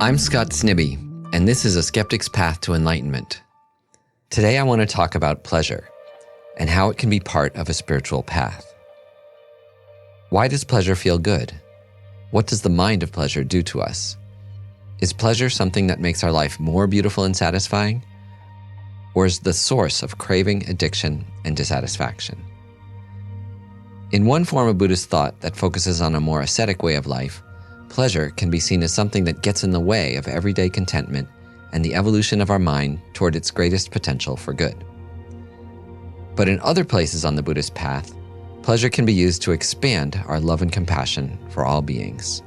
I'm Scott Snibbe, and this is A Skeptic's Path to Enlightenment. Today I want to talk about pleasure and how it can be part of a spiritual path. Why does pleasure feel good? What does the mind of pleasure do to us? Is pleasure something that makes our life more beautiful and satisfying? Or is the source of craving, addiction, and dissatisfaction? In one form of Buddhist thought that focuses on a more ascetic way of life, pleasure can be seen as something that gets in the way of everyday contentment and the evolution of our mind toward its greatest potential for good. But in other places on the Buddhist path, pleasure can be used to expand our love and compassion for all beings.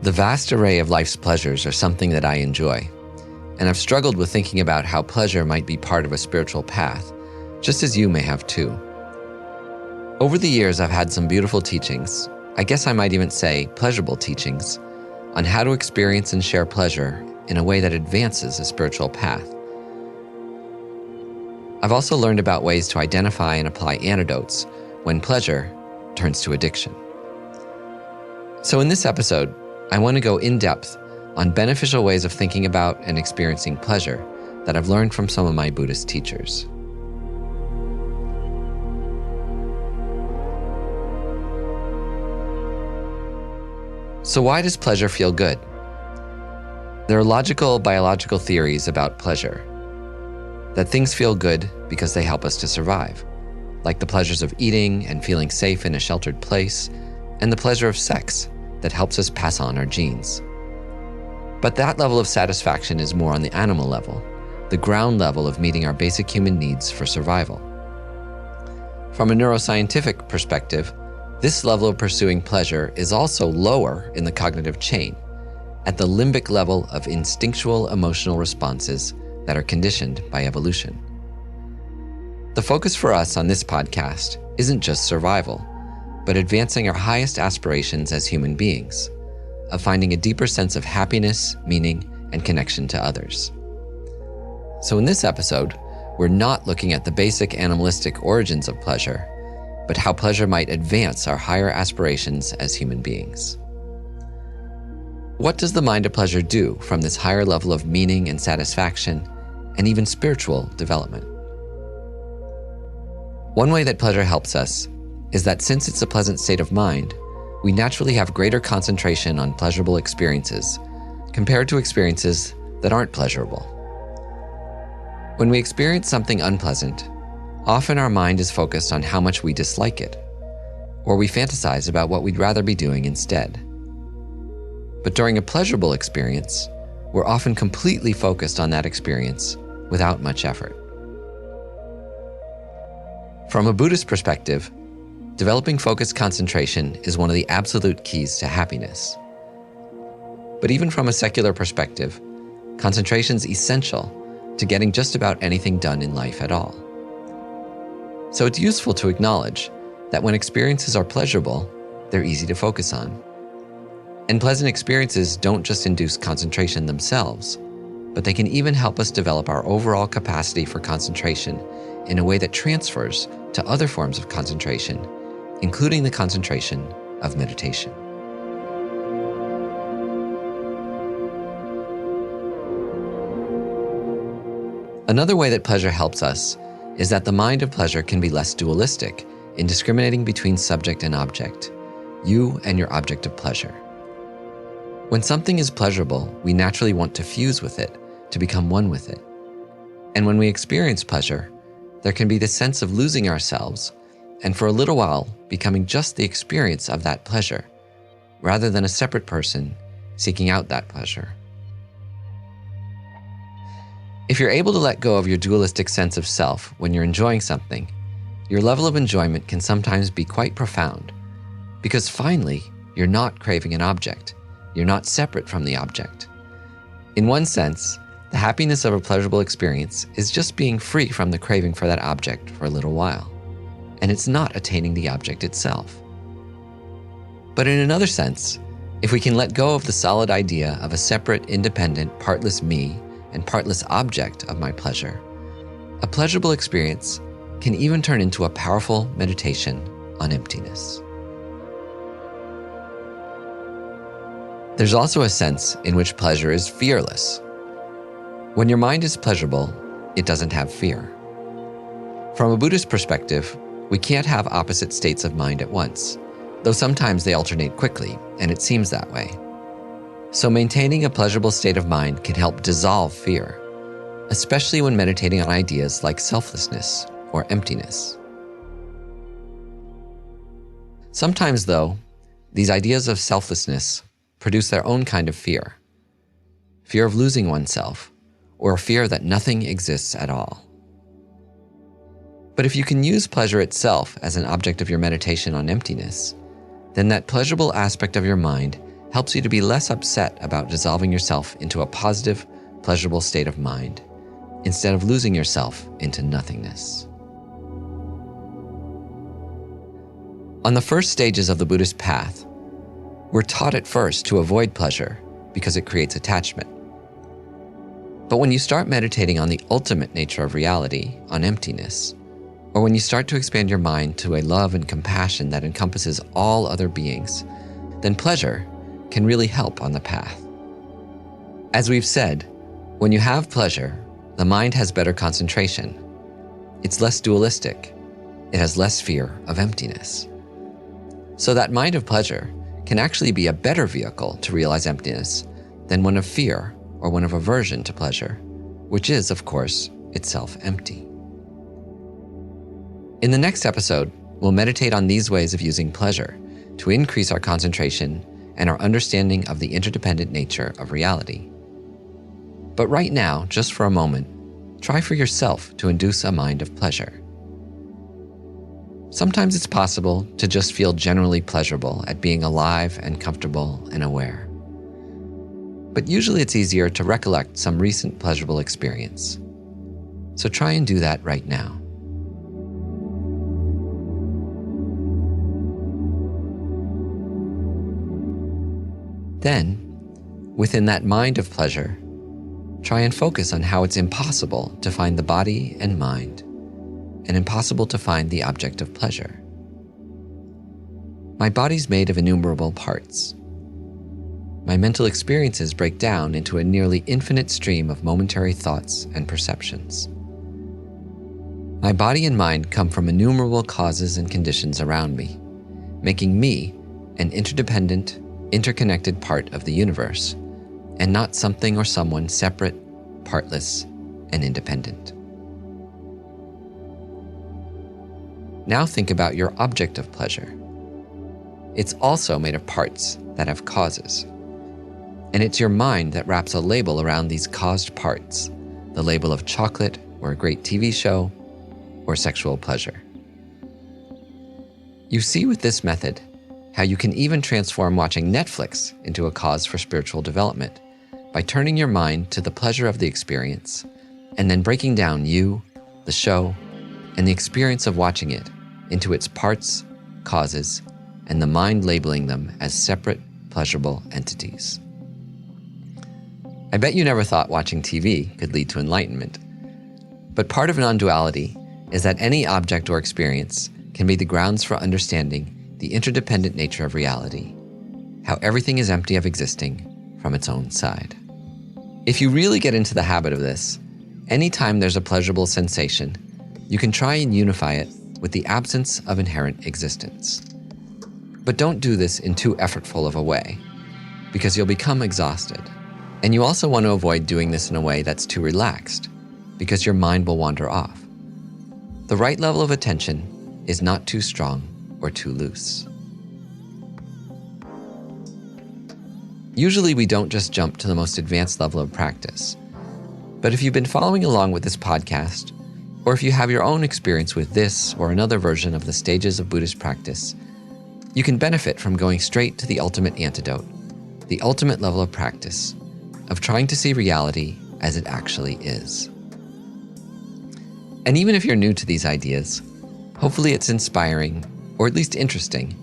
The vast array of life's pleasures are something that I enjoy, and I've struggled with thinking about how pleasure might be part of a spiritual path, just as you may have too. Over the years, I've had some beautiful teachings, I guess I might even say pleasurable teachings, on how to experience and share pleasure in a way that advances a spiritual path. I've also learned about ways to identify and apply antidotes when pleasure turns to addiction. So in this episode, I want to go in depth on beneficial ways of thinking about and experiencing pleasure that I've learned from some of my Buddhist teachers. So why does pleasure feel good? There are logical, biological theories about pleasure. That things feel good because they help us to survive, like the pleasures of eating and feeling safe in a sheltered place, and the pleasure of sex that helps us pass on our genes. But that level of satisfaction is more on the animal level, the ground level of meeting our basic human needs for survival. From a neuroscientific perspective, this level of pursuing pleasure is also lower in the cognitive chain, at the limbic level of instinctual emotional responses that are conditioned by evolution. The focus for us on this podcast isn't just survival, but advancing our highest aspirations as human beings, of finding a deeper sense of happiness, meaning, and connection to others. So in this episode, we're not looking at the basic animalistic origins of pleasure, but how pleasure might advance our higher aspirations as human beings. What does the mind of pleasure do from this higher level of meaning and satisfaction, and even spiritual development? One way that pleasure helps us is that since it's a pleasant state of mind, we naturally have greater concentration on pleasurable experiences compared to experiences that aren't pleasurable. When we experience something unpleasant, often our mind is focused on how much we dislike it, or we fantasize about what we'd rather be doing instead. But during a pleasurable experience, we're often completely focused on that experience without much effort. From a Buddhist perspective, developing focused concentration is one of the absolute keys to happiness. But even from a secular perspective, concentration's essential to getting just about anything done in life at all. So it's useful to acknowledge that when experiences are pleasurable, they're easy to focus on. And pleasant experiences don't just induce concentration themselves, but they can even help us develop our overall capacity for concentration in a way that transfers to other forms of concentration, including the concentration of meditation. Another way that pleasure helps us is that the mind of pleasure can be less dualistic in discriminating between subject and object, you and your object of pleasure. When something is pleasurable, we naturally want to fuse with it, to become one with it. And when we experience pleasure, there can be the sense of losing ourselves, and for a little while, becoming just the experience of that pleasure, rather than a separate person seeking out that pleasure. If you're able to let go of your dualistic sense of self when you're enjoying something, your level of enjoyment can sometimes be quite profound, because finally, you're not craving an object. You're not separate from the object. In one sense, the happiness of a pleasurable experience is just being free from the craving for that object for a little while, and it's not attaining the object itself. But in another sense, if we can let go of the solid idea of a separate, independent, partless me and partless object of my pleasure, a pleasurable experience can even turn into a powerful meditation on emptiness. There's also a sense in which pleasure is fearless. When your mind is pleasurable, it doesn't have fear. From a Buddhist perspective, we can't have opposite states of mind at once, though sometimes they alternate quickly, and it seems that way. So maintaining a pleasurable state of mind can help dissolve fear, especially when meditating on ideas like selflessness or emptiness. Sometimes, though, these ideas of selflessness produce their own kind of fear. Fear of losing oneself, or a fear that nothing exists at all. But if you can use pleasure itself as an object of your meditation on emptiness, then that pleasurable aspect of your mind helps you to be less upset about dissolving yourself into a positive, pleasurable state of mind, instead of losing yourself into nothingness. On the first stages of the Buddhist path, we're taught at first to avoid pleasure because it creates attachment. But when you start meditating on the ultimate nature of reality, on emptiness, or when you start to expand your mind to a love and compassion that encompasses all other beings, then pleasure can really help on the path. As we've said, when you have pleasure, the mind has better concentration. It's less dualistic. It has less fear of emptiness. So that mind of pleasure can actually be a better vehicle to realize emptiness than one of fear or one of aversion to pleasure, which is, of course, itself empty. In the next episode, we'll meditate on these ways of using pleasure to increase our concentration and our understanding of the interdependent nature of reality. But right now, just for a moment, try for yourself to induce a mind of pleasure. Sometimes it's possible to just feel generally pleasurable at being alive and comfortable and aware. But usually it's easier to recollect some recent pleasurable experience. So try and do that right now. Then, within that mind of pleasure, try and focus on how it's impossible to find the body and mind, and impossible to find the object of pleasure. My body's made of innumerable parts. My mental experiences break down into a nearly infinite stream of momentary thoughts and perceptions. My body and mind come from innumerable causes and conditions around me, making me an interdependent, interconnected part of the universe, and not something or someone separate, partless, and independent. Now think about your object of pleasure. It's also made of parts that have causes. And it's your mind that wraps a label around these caused parts, the label of chocolate or a great TV show or sexual pleasure. You see with this method how you can even transform watching Netflix into a cause for spiritual development by turning your mind to the pleasure of the experience and then breaking down you, the show, and the experience of watching it into its parts, causes, and the mind labeling them as separate, pleasurable entities. I bet you never thought watching TV could lead to enlightenment. But part of non-duality is that any object or experience can be the grounds for understanding the interdependent nature of reality, how everything is empty of existing from its own side. If you really get into the habit of this, anytime there's a pleasurable sensation, you can try and unify it with the absence of inherent existence. But don't do this in too effortful of a way, because you'll become exhausted. And you also want to avoid doing this in a way that's too relaxed, because your mind will wander off. The right level of attention is not too strong or too loose. Usually we don't just jump to the most advanced level of practice. But if you've been following along with this podcast, or if you have your own experience with this or another version of the stages of Buddhist practice, you can benefit from going straight to the ultimate antidote, the ultimate level of practice, of trying to see reality as it actually is. And even if you're new to these ideas, hopefully it's inspiring, or at least interesting,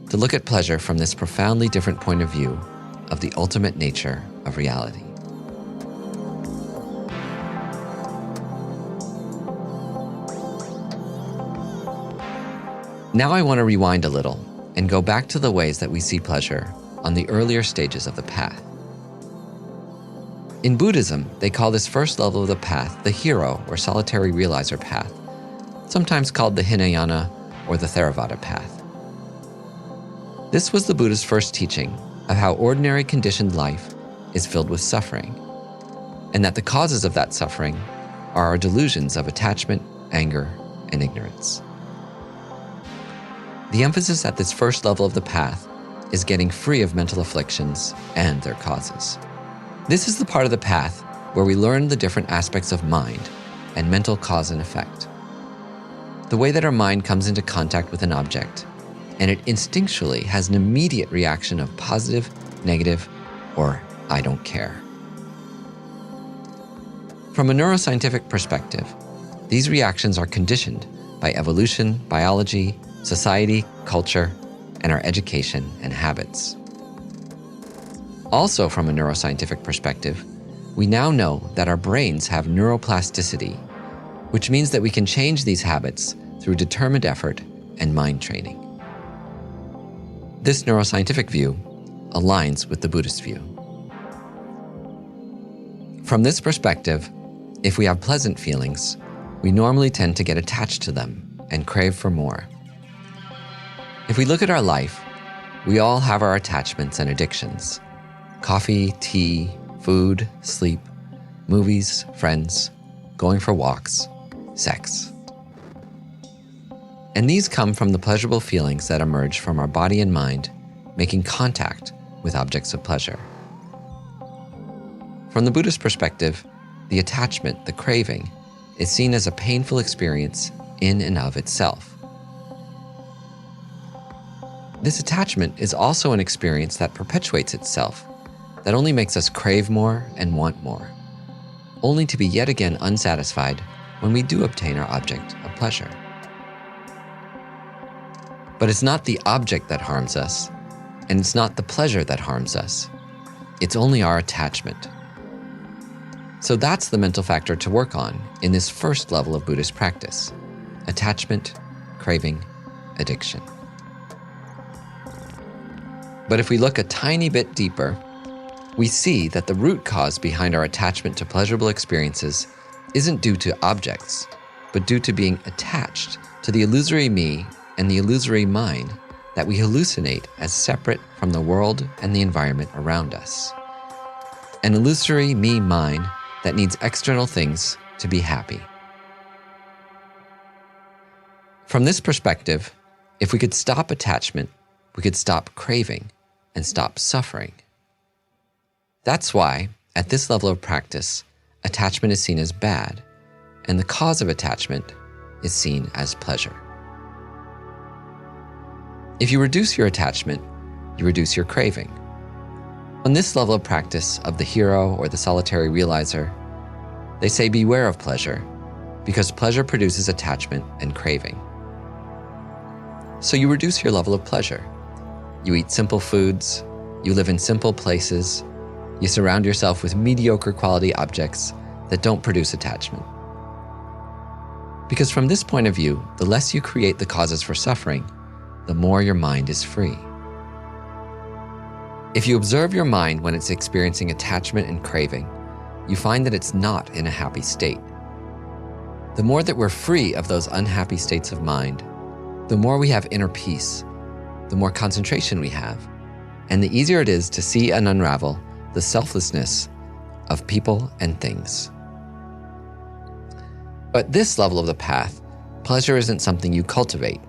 to look at pleasure from this profoundly different point of view of the ultimate nature of reality. Now I want to rewind a little and go back to the ways that we see pleasure on the earlier stages of the path. In Buddhism, they call this first level of the path the hero or solitary realizer path, sometimes called the Hinayana or the Theravada path. This was the Buddha's first teaching of how ordinary conditioned life is filled with suffering, and that the causes of that suffering are our delusions of attachment, anger, and ignorance. The emphasis at this first level of the path is getting free of mental afflictions and their causes. This is the part of the path where we learn the different aspects of mind and mental cause and effect. The way that our mind comes into contact with an object, and it instinctually has an immediate reaction of positive, negative, or I don't care. From a neuroscientific perspective, these reactions are conditioned by evolution, biology, society, culture, and our education and habits. Also, from a neuroscientific perspective, we now know that our brains have neuroplasticity, which means that we can change these habits through determined effort and mind training. This neuroscientific view aligns with the Buddhist view. From this perspective, if we have pleasant feelings, we normally tend to get attached to them and crave for more. If we look at our life, we all have our attachments and addictions: coffee, tea, food, sleep, movies, friends, going for walks, sex. And these come from the pleasurable feelings that emerge from our body and mind making contact with objects of pleasure. From the Buddhist perspective, the attachment, the craving, is seen as a painful experience in and of itself. This attachment is also an experience that perpetuates itself, that only makes us crave more and want more, only to be yet again unsatisfied when we do obtain our object of pleasure. But it's not the object that harms us, and it's not the pleasure that harms us. It's only our attachment. So that's the mental factor to work on in this first level of Buddhist practice: attachment, craving, addiction. But if we look a tiny bit deeper, we see that the root cause behind our attachment to pleasurable experiences isn't due to objects, but due to being attached to the illusory me and the illusory mind that we hallucinate as separate from the world and the environment around us. An illusory me-mind that needs external things to be happy. From this perspective, if we could stop attachment, we could stop craving and stop suffering. That's why, at this level of practice, attachment is seen as bad, and the cause of attachment is seen as pleasure. If you reduce your attachment, you reduce your craving. On this level of practice of the hero or the solitary realizer, they say beware of pleasure, because pleasure produces attachment and craving. So you reduce your level of pleasure. You eat simple foods, you live in simple places, you surround yourself with mediocre quality objects that don't produce attachment. Because from this point of view, the less you create the causes for suffering, the more your mind is free. If you observe your mind when it's experiencing attachment and craving, you find that it's not in a happy state. The more that we're free of those unhappy states of mind, the more we have inner peace, the more concentration we have, and the easier it is to see and unravel the selflessness of people and things. At this level of the path, pleasure isn't something you cultivate,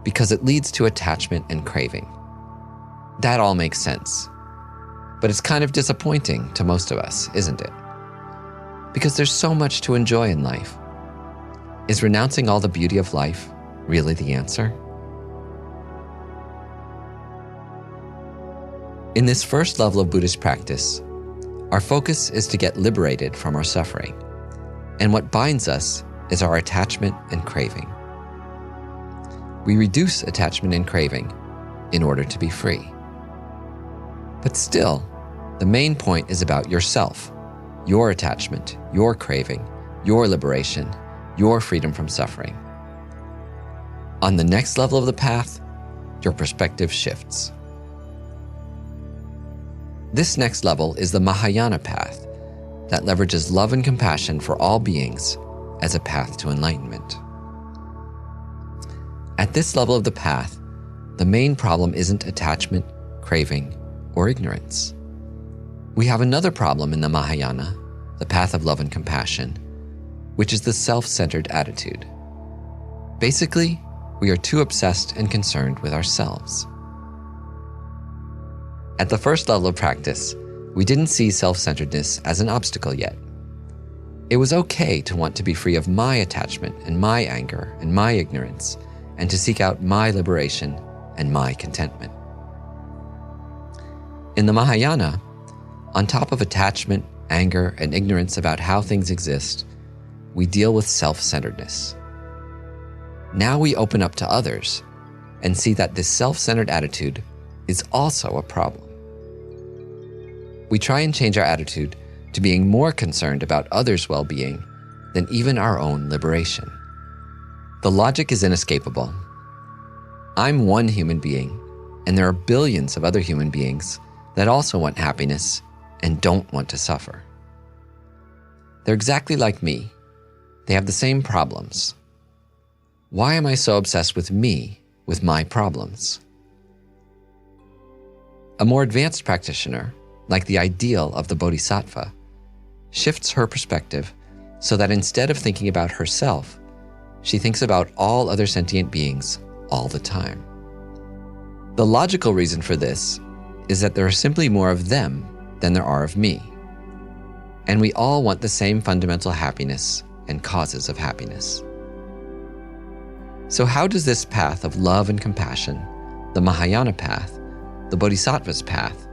because it leads to attachment and craving. That all makes sense. But it's kind of disappointing to most of us, isn't it? Because there's so much to enjoy in life. Is renouncing all the beauty of life really the answer? In this first level of Buddhist practice, our focus is to get liberated from our suffering, and what binds us is our attachment and craving. We reduce attachment and craving in order to be free. But still, the main point is about yourself, your attachment, your craving, your liberation, your freedom from suffering. On the next level of the path, your perspective shifts. This next level is the Mahayana path that leverages love and compassion for all beings as a path to enlightenment. At this level of the path, the main problem isn't attachment, craving, or ignorance. We have another problem in the Mahayana, the path of love and compassion, which is the self-centered attitude. Basically, we are too obsessed and concerned with ourselves. At the first level of practice, we didn't see self-centeredness as an obstacle yet. It was okay to want to be free of my attachment and my anger and my ignorance, and to seek out my liberation and my contentment. In the Mahayana, on top of attachment, anger, and ignorance about how things exist, we deal with self-centeredness. Now we open up to others and see that this self-centered attitude is also a problem. We try and change our attitude to being more concerned about others' well-being than even our own liberation. The logic is inescapable. I'm one human being, and there are billions of other human beings that also want happiness and don't want to suffer. They're exactly like me. They have the same problems. Why am I so obsessed with me, with my problems? A more advanced practitioner, like the ideal of the bodhisattva, shifts her perspective so that instead of thinking about herself, she thinks about all other sentient beings all the time. The logical reason for this is that there are simply more of them than there are of me, and we all want the same fundamental happiness and causes of happiness. So how does this path of love and compassion, the Mahayana path, the Bodhisattva's path,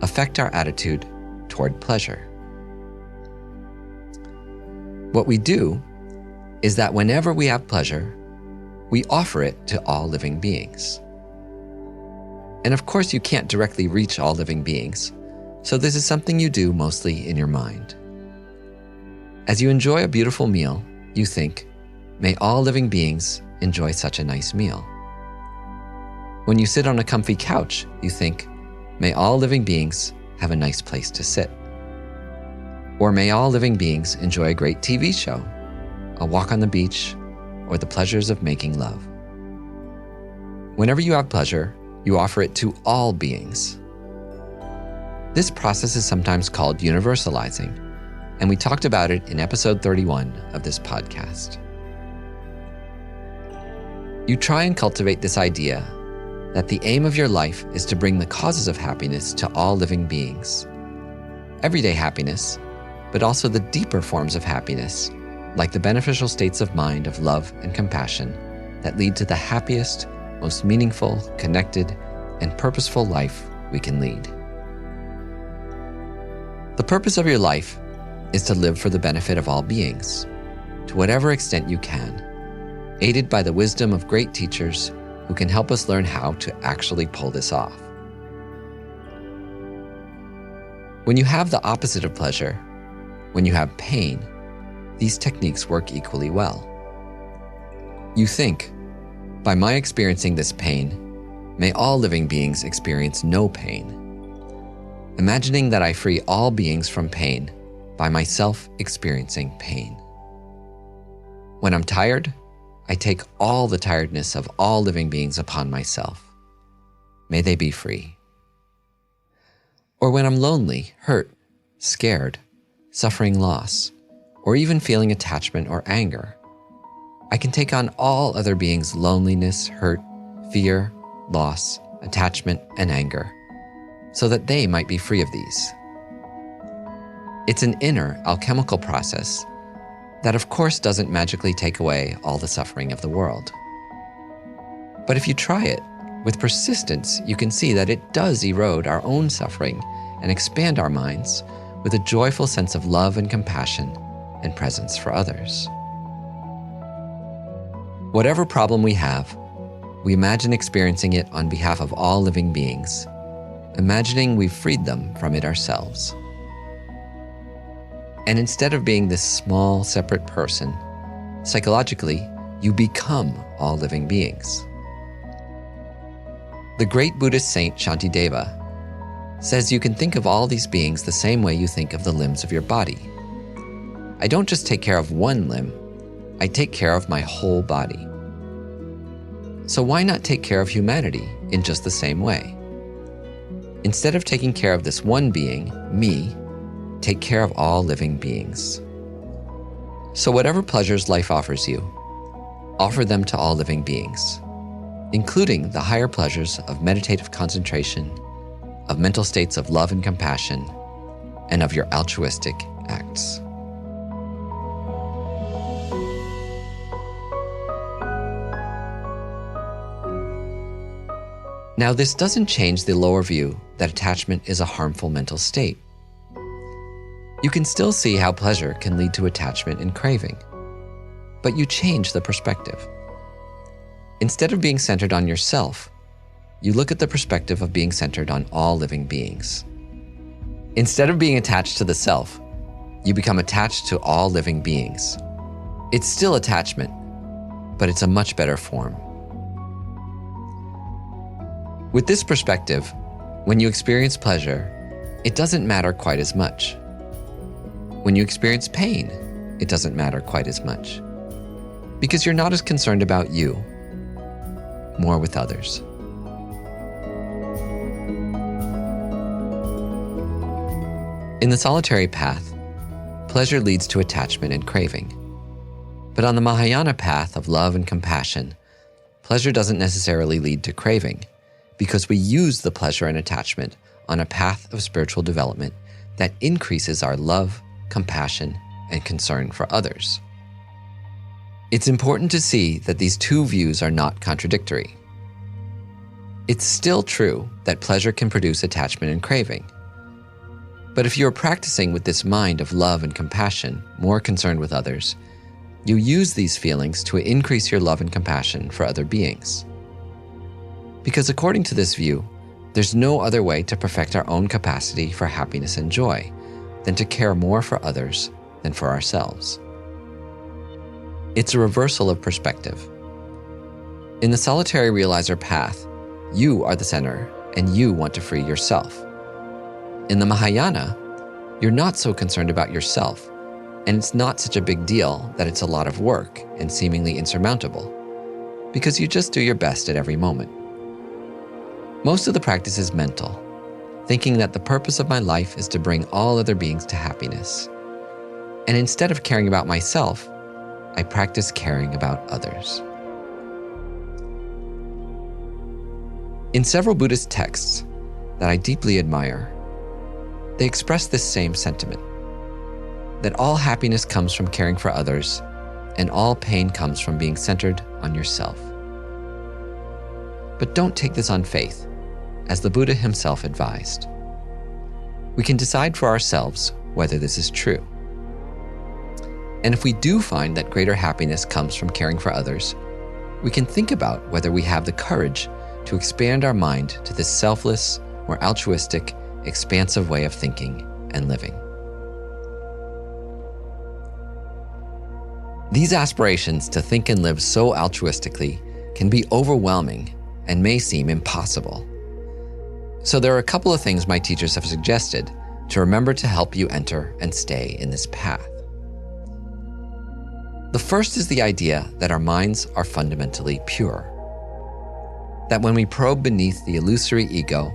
affect our attitude toward pleasure? What we do is that whenever we have pleasure, we offer it to all living beings. And of course, you can't directly reach all living beings, so this is something you do mostly in your mind. As you enjoy a beautiful meal, you think, may all living beings enjoy such a nice meal. When you sit on a comfy couch, you think, may all living beings have a nice place to sit. Or may all living beings enjoy a great TV show, a walk on the beach, or the pleasures of making love. Whenever you have pleasure, you offer it to all beings. This process is sometimes called universalizing, and we talked about it in episode 31 of this podcast. You try and cultivate this idea that the aim of your life is to bring the causes of happiness to all living beings. Everyday happiness, but also the deeper forms of happiness, like the beneficial states of mind of love and compassion that lead to the happiest, most meaningful, connected, and purposeful life we can lead. The purpose of your life is to live for the benefit of all beings, to whatever extent you can, aided by the wisdom of great teachers who can help us learn how to actually pull this off. When you have the opposite of pleasure, when you have pain, these techniques work equally well. You think, by my experiencing this pain, may all living beings experience no pain. Imagining that I free all beings from pain by myself experiencing pain. When I'm tired, I take all the tiredness of all living beings upon myself. May they be free. Or when I'm lonely, hurt, scared, suffering loss, or even feeling attachment or anger, I can take on all other beings' loneliness, hurt, fear, loss, attachment, and anger, so that they might be free of these. It's an inner alchemical process that of course doesn't magically take away all the suffering of the world. But if you try it, with persistence, you can see that it does erode our own suffering and expand our minds with a joyful sense of love and compassion and presence for others. Whatever problem we have, we imagine experiencing it on behalf of all living beings, imagining we've freed them from it ourselves. And instead of being this small, separate person, psychologically, you become all living beings. The great Buddhist saint Shantideva says you can think of all these beings the same way you think of the limbs of your body. I don't just take care of one limb, I take care of my whole body. So why not take care of humanity in just the same way? Instead of taking care of this one being, me, take care of all living beings. So whatever pleasures life offers you, offer them to all living beings, including the higher pleasures of meditative concentration, of mental states of love and compassion, and of your altruistic acts. Now, this doesn't change the lower view that attachment is a harmful mental state. You can still see how pleasure can lead to attachment and craving, but you change the perspective. Instead of being centered on yourself, you look at the perspective of being centered on all living beings. Instead of being attached to the self, you become attached to all living beings. It's still attachment, but it's a much better form. With this perspective, when you experience pleasure, it doesn't matter quite as much. When you experience pain, it doesn't matter quite as much, because you're not as concerned about you, more with others. In the solitary path, pleasure leads to attachment and craving. But on the Mahayana path of love and compassion, pleasure doesn't necessarily lead to craving, because we use the pleasure and attachment on a path of spiritual development that increases our love, compassion, and concern for others. It's important to see that these two views are not contradictory. It's still true that pleasure can produce attachment and craving. But if you are practicing with this mind of love and compassion, more concerned with others, you use these feelings to increase your love and compassion for other beings. Because according to this view, there's no other way to perfect our own capacity for happiness and joy than to care more for others than for ourselves. It's a reversal of perspective. In the solitary realizer path, you are the center and you want to free yourself. In the Mahayana, you're not so concerned about yourself, and it's not such a big deal that it's a lot of work and seemingly insurmountable, because you just do your best at every moment. Most of the practice is mental, thinking that the purpose of my life is to bring all other beings to happiness. And instead of caring about myself, I practice caring about others. In several Buddhist texts that I deeply admire, they express this same sentiment, that all happiness comes from caring for others, and all pain comes from being centered on yourself. But don't take this on faith, as the Buddha himself advised. We can decide for ourselves whether this is true. And if we do find that greater happiness comes from caring for others, we can think about whether we have the courage to expand our mind to this selfless, more altruistic, expansive way of thinking and living. These aspirations to think and live so altruistically can be overwhelming and may seem impossible. So there are a couple of things my teachers have suggested to remember to help you enter and stay in this path. The first is the idea that our minds are fundamentally pure. That when we probe beneath the illusory ego,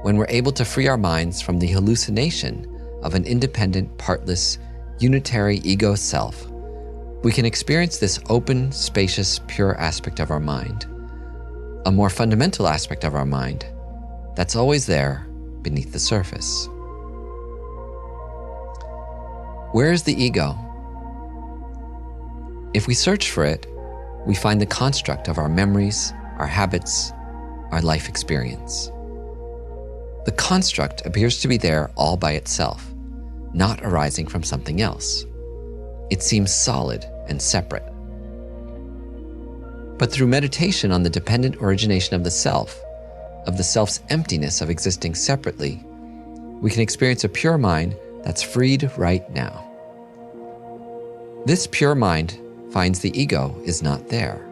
when we're able to free our minds from the hallucination of an independent, partless, unitary ego self, we can experience this open, spacious, pure aspect of our mind, a more fundamental aspect of our mind that's always there beneath the surface. Where is the ego? If we search for it, we find the construct of our memories, our habits, our life experience. The construct appears to be there all by itself, not arising from something else. It seems solid and separate. But through meditation on the dependent origination of the self's emptiness of existing separately, we can experience a pure mind that's freed right now. This pure mind finds the ego is not there.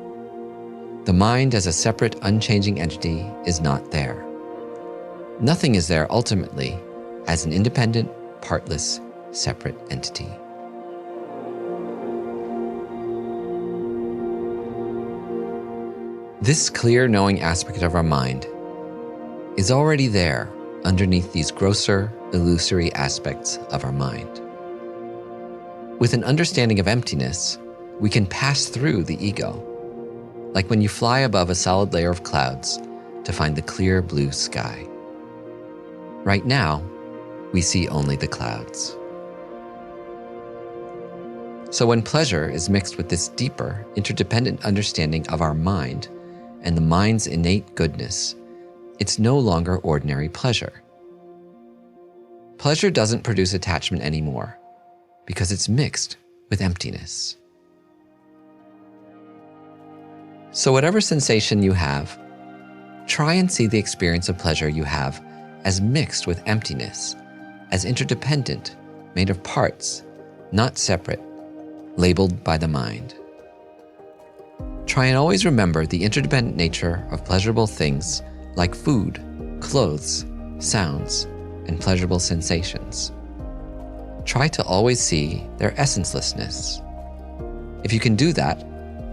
The mind as a separate, unchanging entity is not there. Nothing is there ultimately as an independent, partless, separate entity. This clear knowing aspect of our mind is already there underneath these grosser, illusory aspects of our mind. With an understanding of emptiness, we can pass through the ego, like when you fly above a solid layer of clouds to find the clear blue sky. Right now, we see only the clouds. So when pleasure is mixed with this deeper, interdependent understanding of our mind and the mind's innate goodness, it's no longer ordinary pleasure. Pleasure doesn't produce attachment anymore because it's mixed with emptiness. So whatever sensation you have, try and see the experience of pleasure you have as mixed with emptiness, as interdependent, made of parts, not separate, labeled by the mind. Try and always remember the interdependent nature of pleasurable things like food, clothes, sounds, and pleasurable sensations. Try to always see their essencelessness. If you can do that,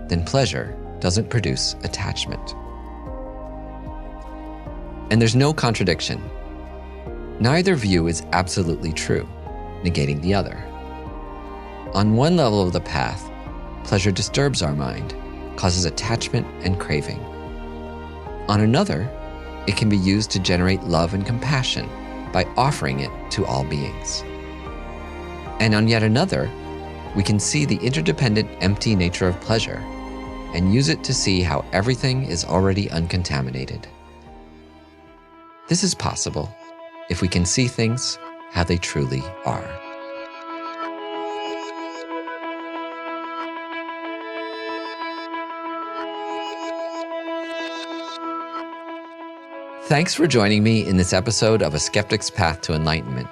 then pleasure doesn't produce attachment. And there's no contradiction. Neither view is absolutely true, negating the other. On one level of the path, pleasure disturbs our mind, causes attachment and craving. On another, it can be used to generate love and compassion by offering it to all beings. And on yet another, we can see the interdependent, empty nature of pleasure and use it to see how everything is already uncontaminated. This is possible if we can see things how they truly are. Thanks for joining me in this episode of A Skeptic's Path to Enlightenment.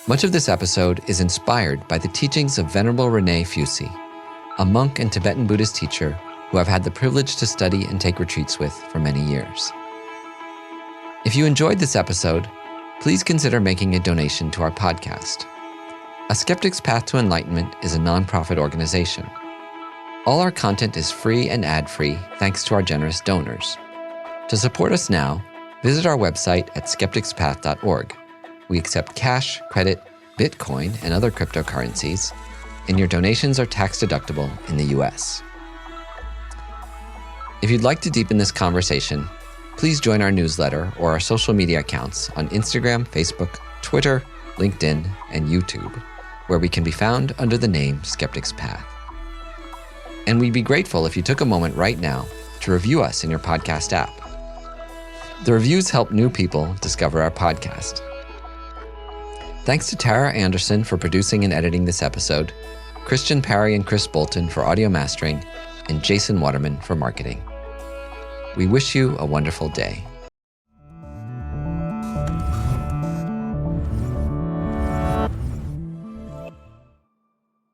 Much of this episode is inspired by the teachings of Venerable Rene Fusi, a monk and Tibetan Buddhist teacher who I've had the privilege to study and take retreats with for many years. If you enjoyed this episode, please consider making a donation to our podcast. A Skeptic's Path to Enlightenment is a nonprofit organization. All our content is free and ad-free thanks to our generous donors. To support us now, visit our website at skepticspath.org. We accept cash, credit, Bitcoin, and other cryptocurrencies, and your donations are tax-deductible in the US. If you'd like to deepen this conversation, please join our newsletter or our social media accounts on Instagram, Facebook, Twitter, LinkedIn, and YouTube, where we can be found under the name Skeptic's Path. And we'd be grateful if you took a moment right now to review us in your podcast app. The reviews help new people discover our podcast. Thanks to Tara Anderson for producing and editing this episode, Christian Parry and Chris Bolton for audio mastering, and Jason Waterman for marketing. We wish you a wonderful day.